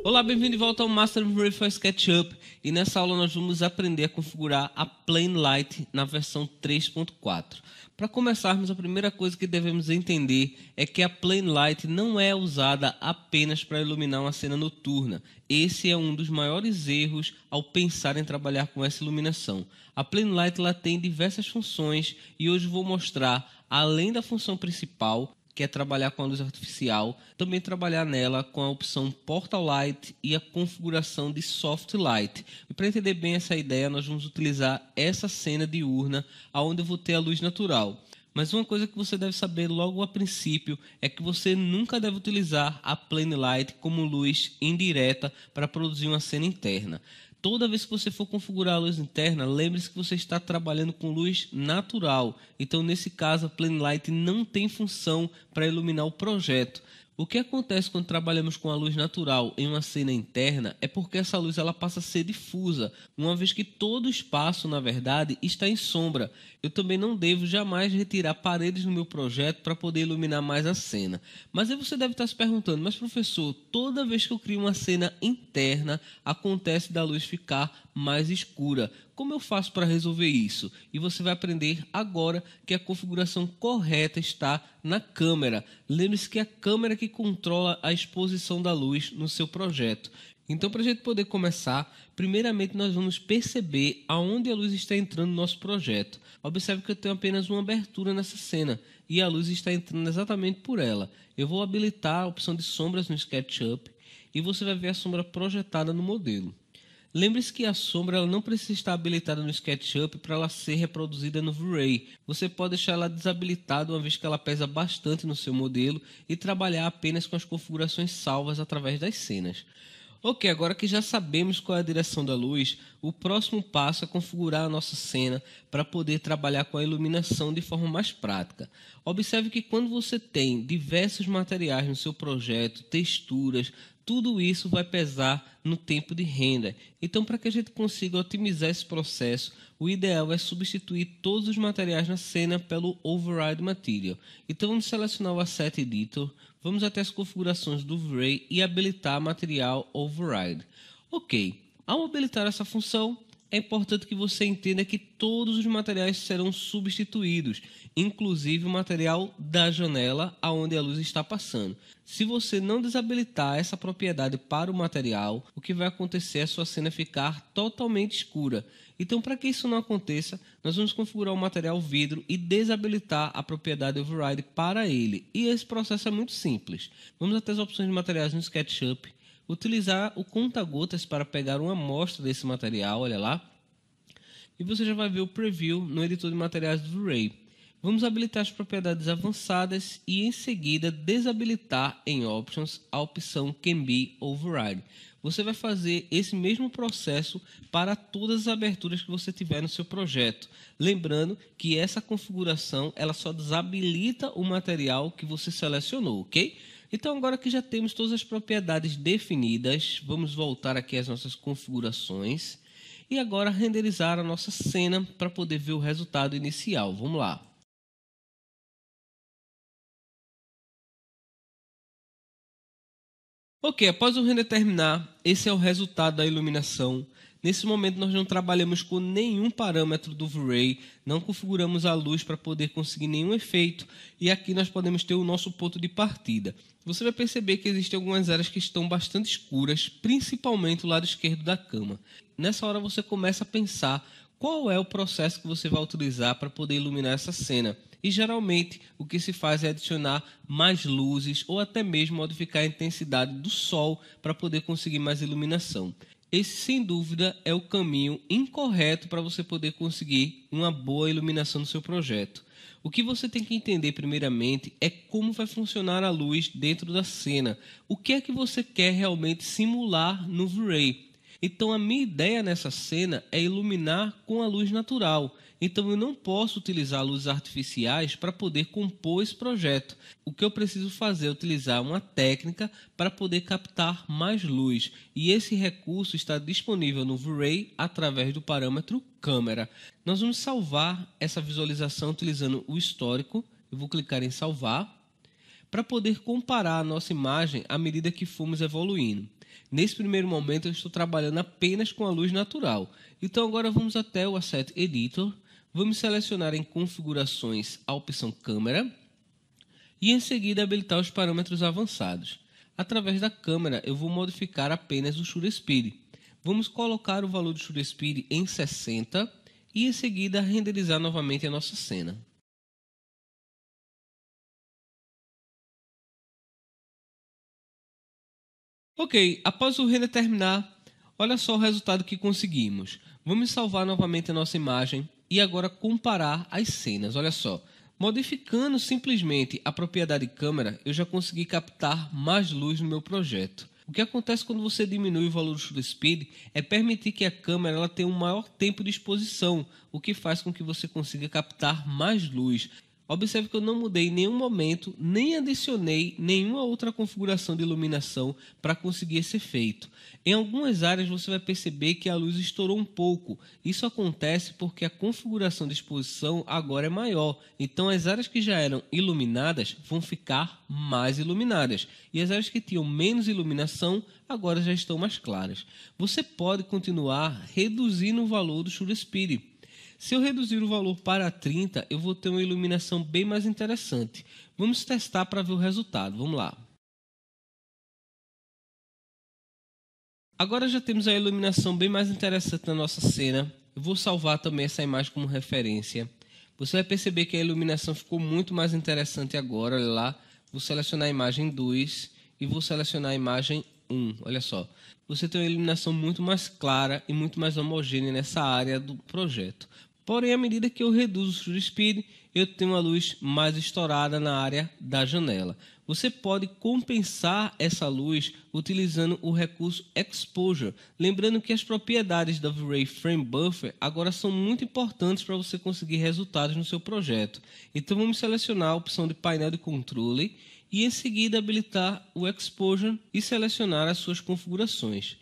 Olá, bem-vindo de volta ao Master V-Ray for SketchUp, e nessa aula nós vamos aprender a configurar a Plane Light na versão 3.4. Para começarmos, a primeira coisa que devemos entender é que a Plane Light não é usada apenas para iluminar uma cena noturna. Esse é um dos maiores erros ao pensar em trabalhar com essa iluminação. A Plane Light ela tem diversas funções e hoje vou mostrar, além da função principal, que é trabalhar com a luz artificial, também trabalhar nela com a opção Portal Light e a configuração de Soft Light. E para entender bem essa ideia, nós vamos utilizar essa cena diurna, onde eu vou ter a luz natural. Mas uma coisa que você deve saber logo a princípio é que você nunca deve utilizar a Plane Light como luz indireta para produzir uma cena interna. Toda vez que você for configurar a luz interna, lembre-se que você está trabalhando com luz natural. Então, nesse caso, a Plane Light não tem função para iluminar o projeto. O que acontece quando trabalhamos com a luz natural em uma cena interna é porque essa luz ela passa a ser difusa, uma vez que todo o espaço, na verdade, está em sombra. Eu também não devo jamais retirar paredes no meu projeto para poder iluminar mais a cena. Mas aí você deve estar se perguntando, mas professor, toda vez que eu crio uma cena interna, acontece da luz ficar mais escura. Como eu faço para resolver isso? E você vai aprender agora que a configuração correta está na câmera. Lembre-se que é a câmera que controla a exposição da luz no seu projeto. Então, para a gente poder começar, primeiramente nós vamos perceber aonde a luz está entrando no nosso projeto. Observe que eu tenho apenas uma abertura nessa cena e a luz está entrando exatamente por ela. Eu vou habilitar a opção de sombras no SketchUp e você vai ver a sombra projetada no modelo. Lembre-se que a sombra ela não precisa estar habilitada no SketchUp para ela ser reproduzida no V-Ray. Você pode deixar ela desabilitada uma vez que ela pesa bastante no seu modelo e trabalhar apenas com as configurações salvas através das cenas. Ok, agora que já sabemos qual é a direção da luz, o próximo passo é configurar a nossa cena para poder trabalhar com a iluminação de forma mais prática. Observe que quando você tem diversos materiais no seu projeto, texturas, tudo isso vai pesar no tempo de render. Então, para que a gente consiga otimizar esse processo, o ideal é substituir todos os materiais na cena pelo Override Material. Então, vamos selecionar o Asset Editor, vamos até as configurações do V-Ray e habilitar Material Override. Ok, ao habilitar essa função, é importante que você entenda que todos os materiais serão substituídos, inclusive o material da janela aonde a luz está passando. Se você não desabilitar essa propriedade para o material, o que vai acontecer é a sua cena ficar totalmente escura. Então, para que isso não aconteça, nós vamos configurar o material vidro e desabilitar a propriedade Override para ele. E esse processo é muito simples. Vamos até as opções de materiais no SketchUp, utilizar o conta-gotas para pegar uma amostra desse material, olha lá. E você já vai ver o preview no editor de materiais do V-Ray. Vamos habilitar as propriedades avançadas e em seguida desabilitar em Options a opção Can Be Override. Você vai fazer esse mesmo processo para todas as aberturas que você tiver no seu projeto. Lembrando que essa configuração ela só desabilita o material que você selecionou, ok? Então, agora que já temos todas as propriedades definidas, vamos voltar aqui às nossas configurações e agora renderizar a nossa cena para poder ver o resultado inicial. Vamos lá. Ok, após o render terminar, esse é o resultado da iluminação. Nesse momento nós não trabalhamos com nenhum parâmetro do V-Ray, não configuramos a luz para poder conseguir nenhum efeito e aqui nós podemos ter o nosso ponto de partida. Você vai perceber que existem algumas áreas que estão bastante escuras, principalmente o lado esquerdo da cama. Nessa hora você começa a pensar qual é o processo que você vai utilizar para poder iluminar essa cena. E geralmente o que se faz é adicionar mais luzes ou até mesmo modificar a intensidade do sol para poder conseguir mais iluminação. Esse, sem dúvida, é o caminho incorreto para você poder conseguir uma boa iluminação no seu projeto. O que você tem que entender primeiramente é como vai funcionar a luz dentro da cena. O que é que você quer realmente simular no V-Ray? Então a minha ideia nessa cena é iluminar com a luz natural. Então eu não posso utilizar luzes artificiais para poder compor esse projeto. O que eu preciso fazer é utilizar uma técnica para poder captar mais luz. E esse recurso está disponível no V-Ray através do parâmetro câmera. Nós vamos salvar essa visualização utilizando o histórico. Eu vou clicar em salvar. para poder comparar a nossa imagem à medida que fomos evoluindo. Nesse primeiro momento eu estou trabalhando apenas com a luz natural. Então agora vamos até o Asset Editor, vamos selecionar em configurações a opção câmera e em seguida habilitar os parâmetros avançados. Através da câmera eu vou modificar apenas o Shutter Speed. Vamos colocar o valor do Shutter Speed em 60 e em seguida renderizar novamente a nossa cena. Ok, após o render terminar, olha só o resultado que conseguimos. Vamos salvar novamente a nossa imagem e agora comparar as cenas. Olha só, modificando simplesmente a propriedade câmera, eu já consegui captar mais luz no meu projeto. O que acontece quando você diminui o valor do Shutter Speed é permitir que a câmera ela tenha um maior tempo de exposição, o que faz com que você consiga captar mais luz. Observe que eu não mudei em nenhum momento, nem adicionei nenhuma outra configuração de iluminação para conseguir esse efeito. Em algumas áreas você vai perceber que a luz estourou um pouco. Isso acontece porque a configuração de exposição agora é maior. Então as áreas que já eram iluminadas vão ficar mais iluminadas. E as áreas que tinham menos iluminação agora já estão mais claras. Você pode continuar reduzindo o valor do Shutter Speed. Se eu reduzir o valor para 30, eu vou ter uma iluminação bem mais interessante. Vamos testar para ver o resultado. Vamos lá. Agora já temos a iluminação bem mais interessante na nossa cena. Eu vou salvar também essa imagem como referência. Você vai perceber que a iluminação ficou muito mais interessante agora. Olha lá. Vou selecionar a imagem 2 e vou selecionar a imagem 1. Olha só. Você tem uma iluminação muito mais clara e muito mais homogênea nessa área do projeto. Porém, à medida que eu reduzo o Shutter Speed, eu tenho uma luz mais estourada na área da janela. Você pode compensar essa luz utilizando o recurso Exposure. Lembrando que as propriedades da V-Ray Frame Buffer agora são muito importantes para você conseguir resultados no seu projeto. Então vamos selecionar a opção de painel de controle e em seguida habilitar o Exposure e selecionar as suas configurações.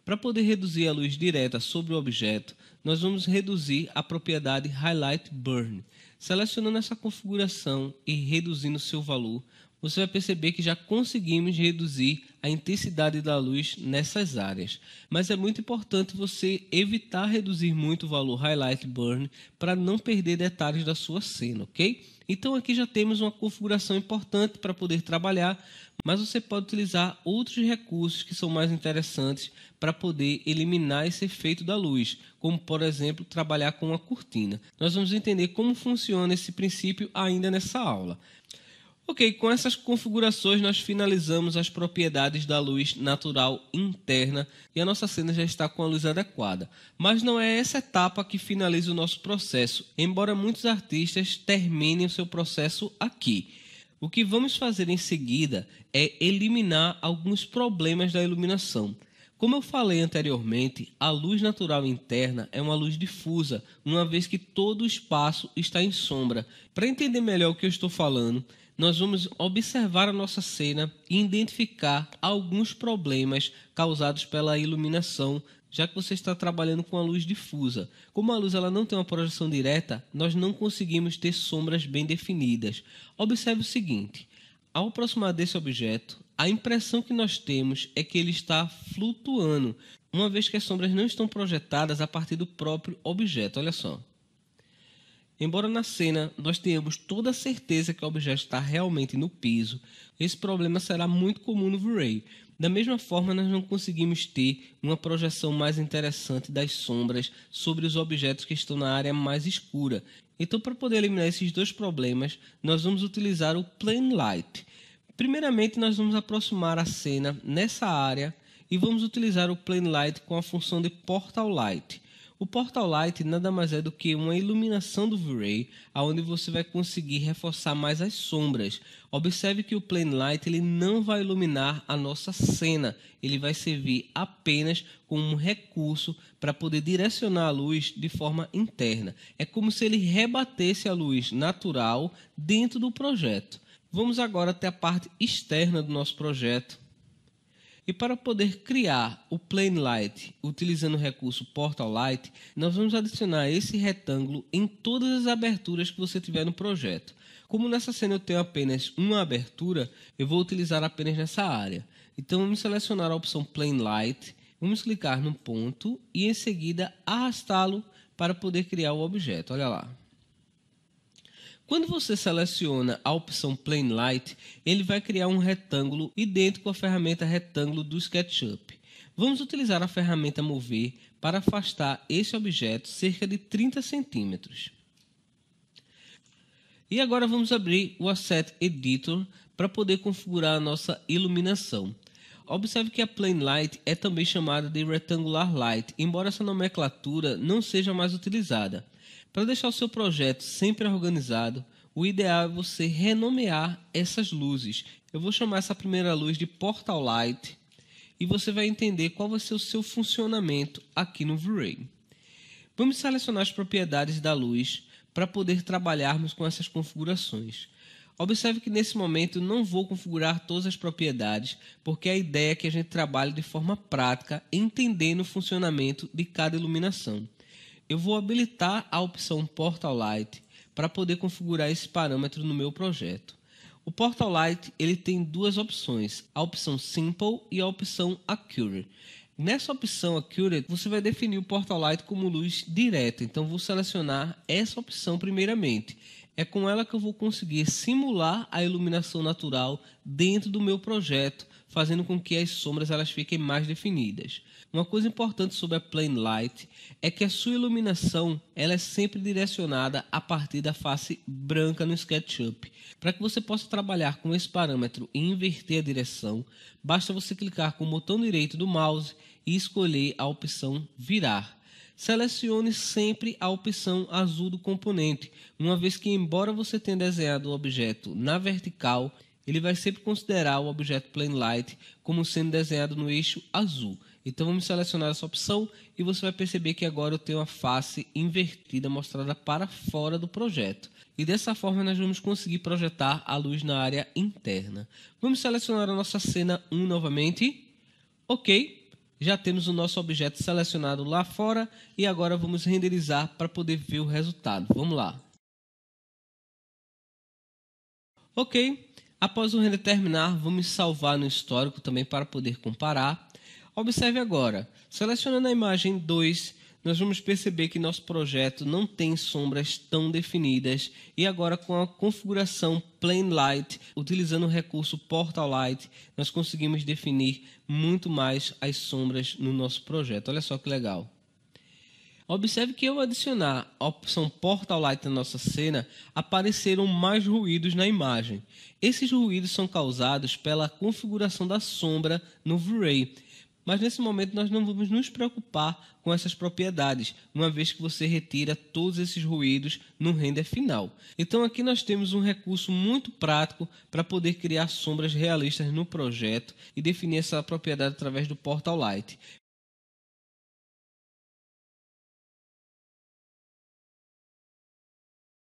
Para poder reduzir a luz direta sobre o objeto, nós vamos reduzir a propriedade Highlight Burn. Selecionando essa configuração e reduzindo seu valor, você vai perceber que já conseguimos reduzir a intensidade da luz nessas áreas. Mas é muito importante você evitar reduzir muito o valor Highlight Burn para não perder detalhes da sua cena, ok? Então aqui já temos uma configuração importante para poder trabalhar, mas você pode utilizar outros recursos que são mais interessantes para poder eliminar esse efeito da luz, como por exemplo trabalhar com uma cortina. Nós vamos entender como funciona esse princípio ainda nessa aula. Ok, com essas configurações nós finalizamos as propriedades da luz natural interna e a nossa cena já está com a luz adequada. Mas não é essa etapa que finaliza o nosso processo, embora muitos artistas terminem o seu processo aqui. O que vamos fazer em seguida é eliminar alguns problemas da iluminação. Como eu falei anteriormente, a luz natural interna é uma luz difusa, uma vez que todo o espaço está em sombra. Para entender melhor o que eu estou falando, nós vamos observar a nossa cena e identificar alguns problemas causados pela iluminação, já que você está trabalhando com a luz difusa. Como a luz ela não tem uma projeção direta, nós não conseguimos ter sombras bem definidas. Observe o seguinte, ao aproximar desse objeto, a impressão que nós temos é que ele está flutuando, uma vez que as sombras não estão projetadas a partir do próprio objeto. Olha só. Embora na cena nós tenhamos toda a certeza que o objeto está realmente no piso, esse problema será muito comum no V-Ray. Da mesma forma, nós não conseguimos ter uma projeção mais interessante das sombras sobre os objetos que estão na área mais escura. Então, para poder eliminar esses dois problemas, nós vamos utilizar o Plane Light. Primeiramente, nós vamos aproximar a cena nessa área e vamos utilizar o Plane Light com a função de Portal Light. O Portal Light nada mais é do que uma iluminação do V-Ray, onde você vai conseguir reforçar mais as sombras. Observe que o Plane Light ele não vai iluminar a nossa cena, ele vai servir apenas como um recurso para poder direcionar a luz de forma interna. É como se ele rebatesse a luz natural dentro do projeto. Vamos agora até a parte externa do nosso projeto. E para poder criar o Plane Light utilizando o recurso Portal Light, nós vamos adicionar esse retângulo em todas as aberturas que você tiver no projeto. Como nessa cena eu tenho apenas uma abertura, eu vou utilizar apenas nessa área. Então vamos selecionar a opção Plane Light, vamos clicar no ponto e em seguida arrastá-lo para poder criar o objeto. Olha lá. Quando você seleciona a opção Plane Light, ele vai criar um retângulo idêntico à ferramenta retângulo do SketchUp. Vamos utilizar a ferramenta Mover para afastar esse objeto cerca de 30 centímetros. E agora vamos abrir o Asset Editor para poder configurar a nossa iluminação. Observe que a Plane Light é também chamada de Rectangular Light, embora essa nomenclatura não seja mais utilizada. Para deixar o seu projeto sempre organizado, o ideal é você renomear essas luzes. Eu vou chamar essa primeira luz de Portal Light e você vai entender qual vai ser o seu funcionamento aqui no V-Ray. Vamos selecionar as propriedades da luz para poder trabalharmos com essas configurações. Observe que nesse momento eu não vou configurar todas as propriedades, porque a ideia é que a gente trabalhe de forma prática, entendendo o funcionamento de cada iluminação. Eu vou habilitar a opção Portal Light para poder configurar esse parâmetro no meu projeto. O Portal Light ele tem duas opções, a opção Simple e a opção Accurate. Nessa opção Accurate, você vai definir o Portal Light como luz direta, então vou selecionar essa opção primeiramente. É com ela que eu vou conseguir simular a iluminação natural dentro do meu projeto, fazendo com que as sombras elas fiquem mais definidas. Uma coisa importante sobre a Plane Light é que a sua iluminação ela é sempre direcionada a partir da face branca no SketchUp. Para que você possa trabalhar com esse parâmetro e inverter a direção, basta você clicar com o botão direito do mouse e escolher a opção Virar. Selecione sempre a opção azul do componente, uma vez que, embora você tenha desenhado o objeto na vertical, ele vai sempre considerar o objeto Plane Light como sendo desenhado no eixo azul. Então vamos selecionar essa opção e você vai perceber que agora eu tenho a face invertida mostrada para fora do projeto. E dessa forma nós vamos conseguir projetar a luz na área interna. Vamos selecionar a nossa cena 1 novamente. Ok. Já temos o nosso objeto selecionado lá fora e agora vamos renderizar para poder ver o resultado. Vamos lá. Ok, após o render terminar, vamos salvar no histórico também para poder comparar. Observe agora, selecionando a imagem 2, nós vamos perceber que nosso projeto não tem sombras tão definidas e agora com a configuração Plane Light, utilizando o recurso Portal Light, nós conseguimos definir muito mais as sombras no nosso projeto. Olha só que legal. Observe que ao adicionar a opção Portal Light na nossa cena, apareceram mais ruídos na imagem. Esses ruídos são causados pela configuração da sombra no V-Ray. Mas nesse momento nós não vamos nos preocupar com essas propriedades, uma vez que você retira todos esses ruídos no render final. Então aqui nós temos um recurso muito prático para poder criar sombras realistas no projeto e definir essa propriedade através do Portal Light.